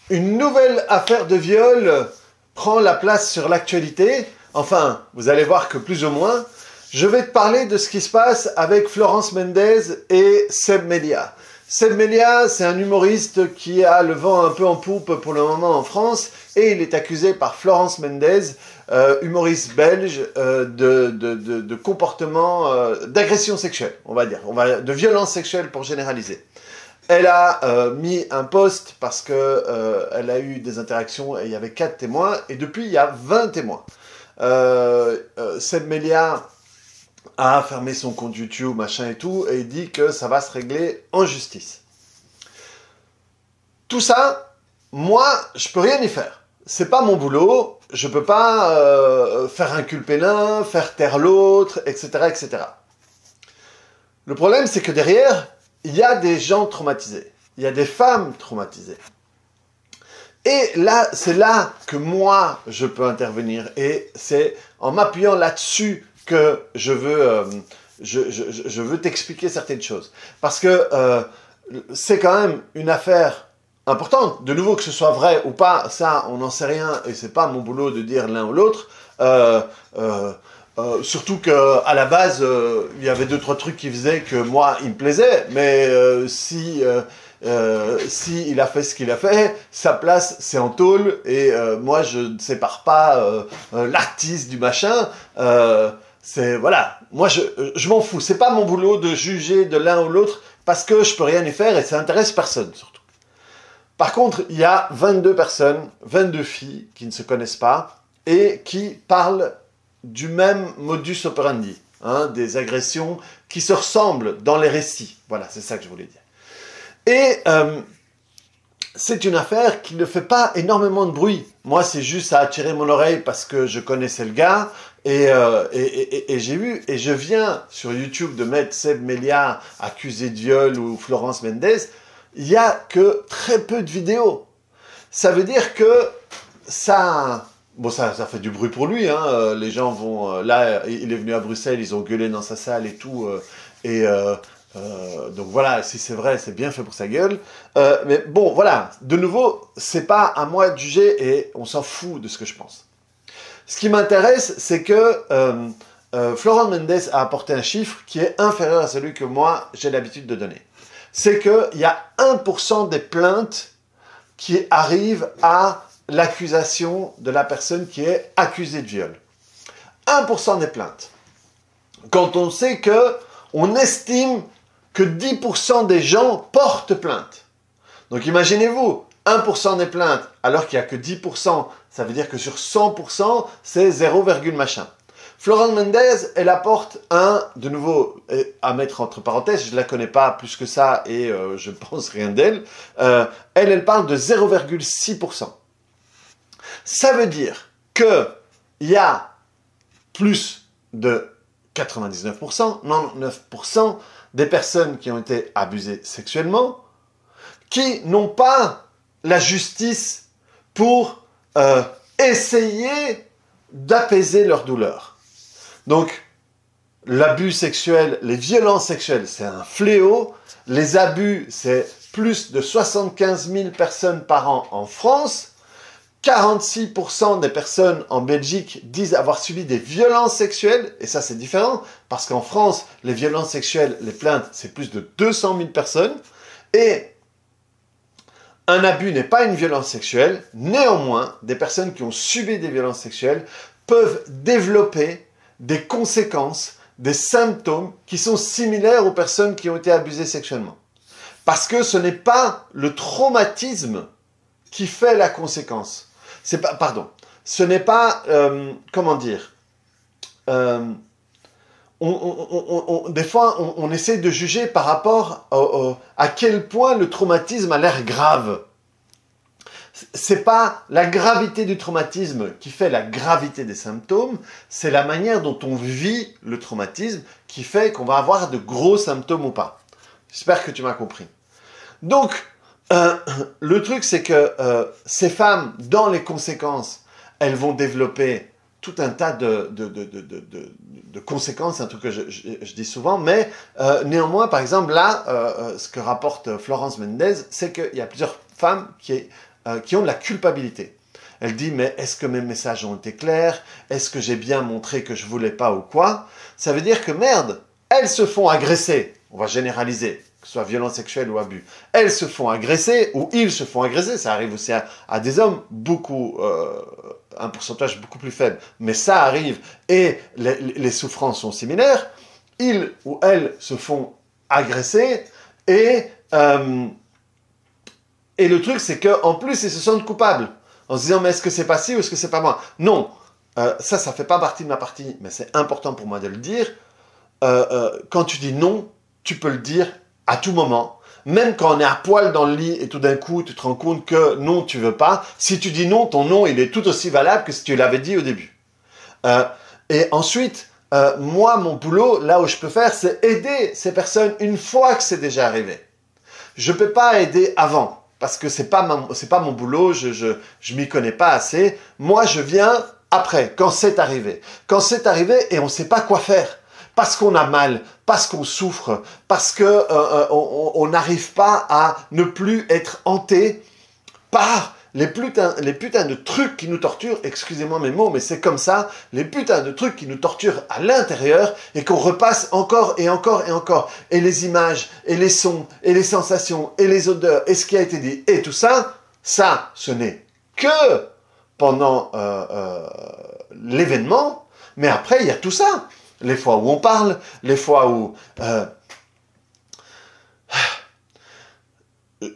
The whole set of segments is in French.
Une nouvelle affaire de viol prend la place sur l'actualité. Enfin, vous allez voir que plus ou moins. Je vais te parler de ce qui se passe avec Florence Mendes et Seb Melia. Seb Melia, c'est un humoriste qui a le vent un peu en poupe pour le moment en France et il est accusé par Florence Mendes, humoriste belge, de comportement, d'agression sexuelle, on va dire, de violence sexuelle pour généraliser. Elle a mis un post parce que elle a eu des interactions et il y avait 4 témoins et depuis il y a 20 témoins. Seb Melia a fermé son compte YouTube, machin et tout, et il dit que ça va se régler en justice. Tout ça, moi, je peux rien y faire. C'est pas mon boulot, je peux pas faire inculper l'un, faire taire l'autre, etc., etc. Le problème, c'est que derrière, il y a des gens traumatisés. Il y a des femmes traumatisées. Et là, c'est là que moi, je peux intervenir. Et c'est en m'appuyant là-dessus que je veux t'expliquer certaines choses. Parce que c'est quand même une affaire importante. De nouveau, que ce soit vrai ou pas, ça, on n'en sait rien. Et c'est pas mon boulot de dire l'un ou l'autre. Surtout qu'à la base, il y avait 2-3 trucs qui faisaient que moi, il me plaisait. Mais si il a fait ce qu'il a fait, sa place, c'est en tôle. Et moi, je ne sépare pas l'artiste du machin. Voilà, moi je m'en fous, c'est pas mon boulot de juger de l'un ou l'autre parce que je peux rien y faire et ça intéresse personne surtout. Par contre, il y a 22 personnes, 22 filles qui ne se connaissent pas et qui parlent du même modus operandi, hein, des agressions qui se ressemblent dans les récits. Voilà, c'est ça que je voulais dire. Et c'est une affaire qui ne fait pas énormément de bruit. Moi, c'est juste à attirer mon oreille parce que je connaissais le gars. Et j'ai vu, et je viens sur YouTube de mettre Seb Melia accusé de viol ou Florence Mendes, il n'y a que très peu de vidéos. Ça veut dire que ça fait du bruit pour lui, hein. Les gens vont... là, il est venu à Bruxelles, ils ont gueulé dans sa salle et tout. Donc voilà, si c'est vrai, c'est bien fait pour sa gueule. Mais bon, voilà, de nouveau, c'est pas à moi de juger et on s'en fout de ce que je pense. Ce qui m'intéresse, c'est que Florence Mendes a apporté un chiffre qui est inférieur à celui que moi, j'ai l'habitude de donner. C'est qu'il y a 1% des plaintes qui arrivent à l'accusation de la personne qui est accusée de viol. 1% des plaintes. Quand on sait qu'on estime que 10% des gens portent plainte. Donc imaginez-vous, 1% des plaintes, alors qu'il n'y a que 10%, ça veut dire que sur 100%, c'est 0, machin. Florence Mendes, elle apporte de nouveau, à mettre entre parenthèses, je ne la connais pas plus que ça et je pense rien d'elle, elle parle de 0,6%. Ça veut dire qu'il y a plus de 99%, 99% des personnes qui ont été abusées sexuellement, qui n'ont pas la justice pour essayer d'apaiser leur douleur. Donc, l'abus sexuel, les violences sexuelles, c'est un fléau. Les abus, c'est plus de 75 000 personnes par an en France. 46% des personnes en Belgique disent avoir subi des violences sexuelles. Et ça, c'est différent, parce qu'en France, les violences sexuelles, les plaintes, c'est plus de 200 000 personnes. Et un abus n'est pas une violence sexuelle. Néanmoins, des personnes qui ont subi des violences sexuelles peuvent développer des conséquences, des symptômes qui sont similaires aux personnes qui ont été abusées sexuellement. Parce que ce n'est pas le traumatisme qui fait la conséquence. Ce n'est pas, comment dire, des fois, on essaie de juger par rapport à quel point le traumatisme a l'air grave. C'est pas la gravité du traumatisme qui fait la gravité des symptômes, c'est la manière dont on vit le traumatisme qui fait qu'on va avoir de gros symptômes ou pas. J'espère que tu m'as compris. Donc, le truc, c'est que ces femmes, dans les conséquences, elles vont développer tout un tas de conséquences, c'est un truc que je dis souvent, mais néanmoins, par exemple, là, ce que rapporte Florence Mendes, c'est qu'il y a plusieurs femmes qui qui ont de la culpabilité. Elle dit, mais est-ce que mes messages ont été clairs? Est-ce que j'ai bien montré que je voulais pas ou quoi? Ça veut dire que merde, elles se font agresser. On va généraliser, que ce soit violence sexuelle ou abus. Elles se font agresser ou ils se font agresser. Ça arrive aussi à des hommes, un pourcentage beaucoup plus faible. Mais ça arrive et les souffrances sont similaires. Ils ou elles se font agresser et le truc c'est qu'en plus ils se sentent coupables. En se disant, mais est-ce que c'est pas ci ou est-ce que c'est pas moi? Non, ça fait pas partie de ma partie, mais c'est important pour moi de le dire. Quand tu dis non, tu peux le dire à tout moment. Même quand on est à poil dans le lit et tout d'un coup, tu te rends compte que non, tu veux pas. Si tu dis non, ton non, il est tout aussi valable que si tu l'avais dit au début. Et ensuite, moi, mon boulot, là où je peux faire, c'est aider ces personnes une fois que c'est déjà arrivé. Je peux pas aider avant. Parce que c'est pas mon boulot, je m'y connais pas assez. Moi, je viens après, quand c'est arrivé. Quand c'est arrivé et on sait pas quoi faire. Parce qu'on a mal, parce qu'on souffre, parce que on n'arrive pas à ne plus être hanté par les putains de trucs qui nous torturent, excusez-moi mes mots, mais c'est comme ça, les putains de trucs qui nous torturent à l'intérieur et qu'on repasse encore et encore et encore. Et les images, et les sons, et les sensations, et les odeurs, et ce qui a été dit, et tout ça, ce n'est que pendant l'événement, mais après, il y a tout ça. Les fois où on parle, les fois où...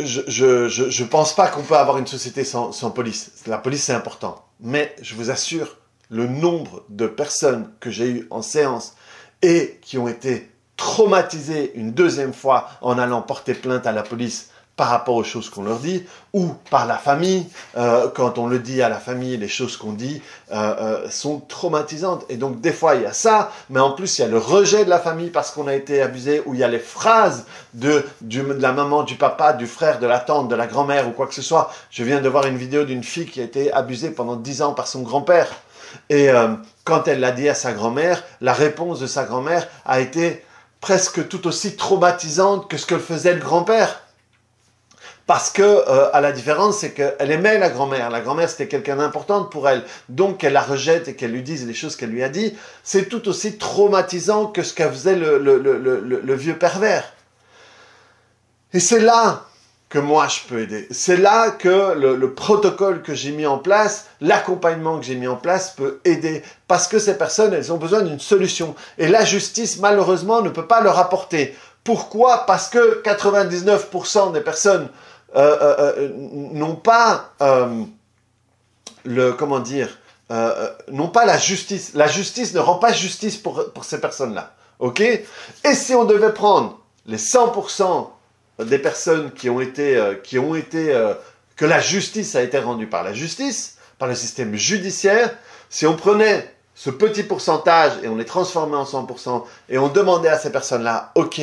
Je pense pas qu'on peut avoir une société sans police. La police, c'est important. Mais je vous assure, le nombre de personnes que j'ai eues en séance et qui ont été traumatisées une deuxième fois en allant porter plainte à la police par rapport aux choses qu'on leur dit, ou par la famille, quand on le dit à la famille, les choses qu'on dit sont traumatisantes. Et donc des fois il y a ça, mais en plus il y a le rejet de la famille parce qu'on a été abusé, ou il y a les phrases de la maman, du papa, du frère, de la tante, de la grand-mère ou quoi que ce soit. Je viens de voir une vidéo d'une fille qui a été abusée pendant 10 ans par son grand-père. Et quand elle l'a dit à sa grand-mère, la réponse de sa grand-mère a été presque tout aussi traumatisante que ce que faisait le grand-père. Parce que, à la différence, c'est qu'elle aimait la grand-mère. La grand-mère, c'était quelqu'un d'important pour elle. Donc, qu'elle la rejette et qu'elle lui dise les choses qu'elle lui a dit, c'est tout aussi traumatisant que ce qu'a faisait le vieux pervers. Et c'est là que moi, je peux aider. C'est là que le protocole que j'ai mis en place, l'accompagnement que j'ai mis en place peut aider. Parce que ces personnes, elles ont besoin d'une solution. Et la justice, malheureusement, ne peut pas leur apporter. Pourquoi? Parce que 99% des personnes n'ont pas n'ont pas la justice. La justice ne rend pas justice pour ces personnes-là. Ok? Et si on devait prendre les 100% des personnes que la justice a été rendue par la justice, par le système judiciaire, si on prenait ce petit pourcentage et on les transformait en 100% et on demandait à ces personnes-là, ok,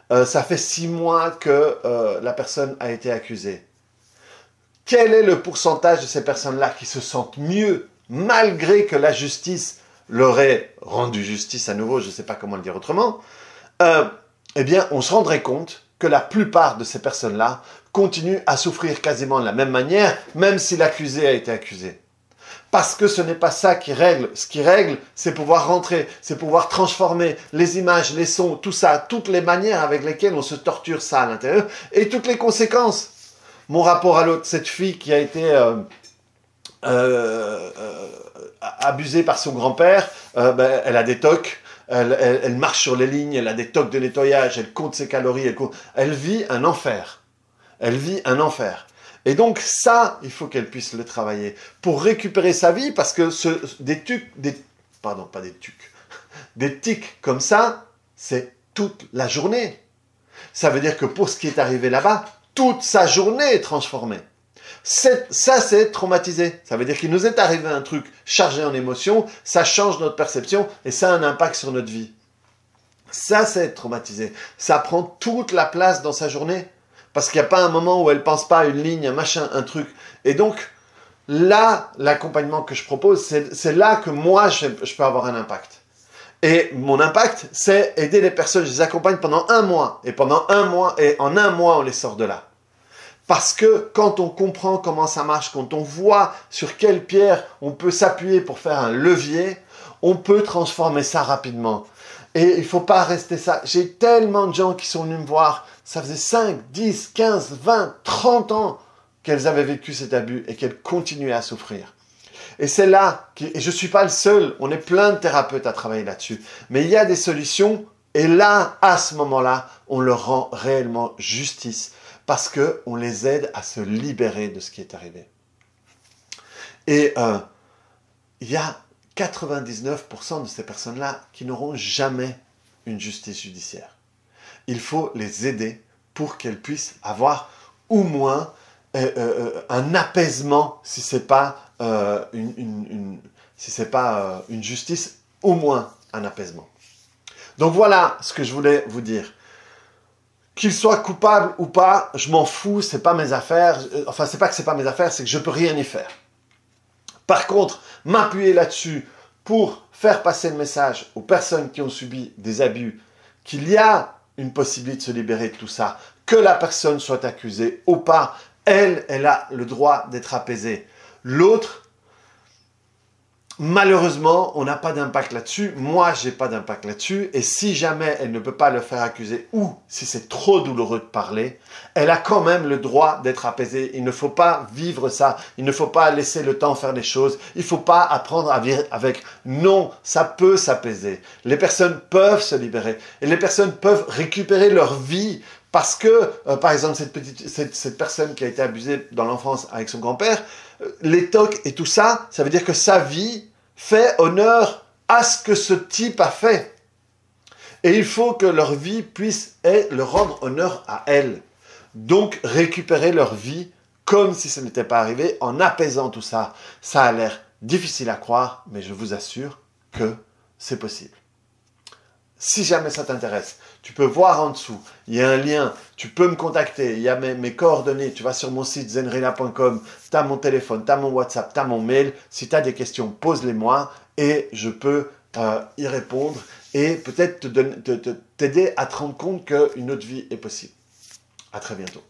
ça fait 6 mois que la personne a été accusée. Quel est le pourcentage de ces personnes-là qui se sentent mieux, malgré que la justice leur ait rendu justice à nouveau, je ne sais pas comment le dire autrement, eh bien, on se rendrait compte que la plupart de ces personnes-là continuent à souffrir quasiment de la même manière, même si l'accusé a été accusé. Parce que ce n'est pas ça qui règle. Ce qui règle, c'est pouvoir rentrer, c'est pouvoir transformer les images, les sons, tout ça, toutes les manières avec lesquelles on se torture ça à l'intérieur, et toutes les conséquences. Mon rapport à l'autre, cette fille qui a été abusée par son grand-père, elle a des tocs, elle marche sur les lignes, elle a des tocs de nettoyage, elle compte ses calories, elle vit un enfer. Elle vit un enfer. Et donc ça, il faut qu'elle puisse le travailler pour récupérer sa vie, parce que des tics comme ça, c'est toute la journée. Ça veut dire que pour ce qui est arrivé là-bas, toute sa journée est transformée. Ça, c'est être traumatisé. Ça veut dire qu'il nous est arrivé un truc chargé en émotions, ça change notre perception et ça a un impact sur notre vie. Ça, c'est être traumatisé. Ça prend toute la place dans sa journée. Parce qu'il n'y a pas un moment où elle ne pense pas à une ligne, un machin, un truc. Et donc, là, l'accompagnement que je propose, c'est là que moi, je peux avoir un impact. Et mon impact, c'est aider les personnes. Je les accompagne pendant 1 mois. Et en un mois, on les sort de là. Parce que quand on comprend comment ça marche, quand on voit sur quelle pierre on peut s'appuyer pour faire un levier, on peut transformer ça rapidement. Et il ne faut pas rester ça. J'ai tellement de gens qui sont venus me voir, ça faisait 5, 10, 15, 20, 30 ans qu'elles avaient vécu cet abus et qu'elles continuaient à souffrir. Et c'est là, et je ne suis pas le seul, on est plein de thérapeutes à travailler là-dessus, mais il y a des solutions, et là, à ce moment-là, on leur rend réellement justice, parce qu'on les aide à se libérer de ce qui est arrivé. Et il y a 99% de ces personnes-là qui n'auront jamais une justice judiciaire. Il faut les aider pour qu'elles puissent avoir au moins un apaisement, si ce n'est pas, une justice, au moins un apaisement. Donc voilà ce que je voulais vous dire. Qu'il soit coupable ou pas, je m'en fous, c'est pas mes affaires. Enfin, c'est pas que c'est pas mes affaires, c'est que je peux rien y faire. Par contre, m'appuyer là-dessus pour faire passer le message aux personnes qui ont subi des abus, qu'il y a une possibilité de se libérer de tout ça, que la personne soit accusée ou pas, elle a le droit d'être apaisée. L'autre, malheureusement, on n'a pas d'impact là-dessus. Moi, je n'ai pas d'impact là-dessus. Et si jamais elle ne peut pas le faire accuser ou si c'est trop douloureux de parler, elle a quand même le droit d'être apaisée. Il ne faut pas vivre ça. Il ne faut pas laisser le temps faire les choses. Il ne faut pas apprendre à vivre avec. Non, ça peut s'apaiser. Les personnes peuvent se libérer. Et les personnes peuvent récupérer leur vie. Parce que, par exemple, cette personne qui a été abusée dans l'enfance avec son grand-père, les tocs et tout ça, ça veut dire que sa vie fait honneur à ce que ce type a fait. Et il faut que leur vie puisse leur rendre honneur à elle. Donc, récupérer leur vie comme si ce n'était pas arrivé en apaisant tout ça. Ça a l'air difficile à croire, mais je vous assure que c'est possible. Si jamais ça t'intéresse, tu peux voir en dessous, il y a un lien, tu peux me contacter, il y a mes coordonnées, tu vas sur mon site zenrila.com, tu as mon téléphone, tu as mon WhatsApp, tu as mon mail. Si tu as des questions, pose-les-moi et je peux y répondre et peut-être t'aider à te rendre compte qu'une autre vie est possible. À très bientôt.